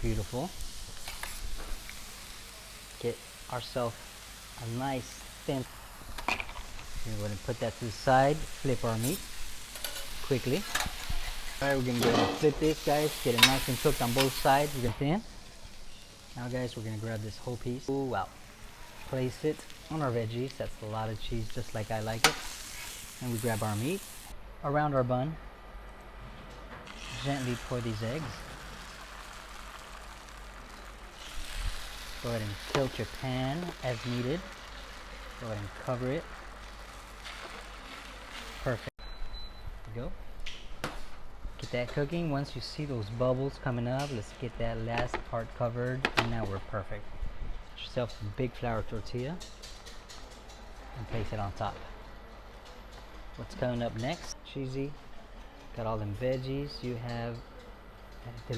beautiful. Get ourselves a nice thin. We're going to put that to the side, flip our meat quickly. Alright, we're going to go ahead and flip this, guys. Get it nice and cooked on both sides. We're going to thin. Now, guys, we're going to grab this whole piece. Ooh, wow. Place it on our veggies. That's a lot of cheese, just like I like it. And we grab our meat around our bun. Gently pour these eggs. Go ahead and tilt your pan as needed. Go ahead and cover it. Perfect. There you go. Get that cooking. Once you see those bubbles coming up, let's get that last part covered, and now we're perfect. Get yourself a big flour tortilla and place it on top. What's coming up next? Cheesy. Got all them veggies. You have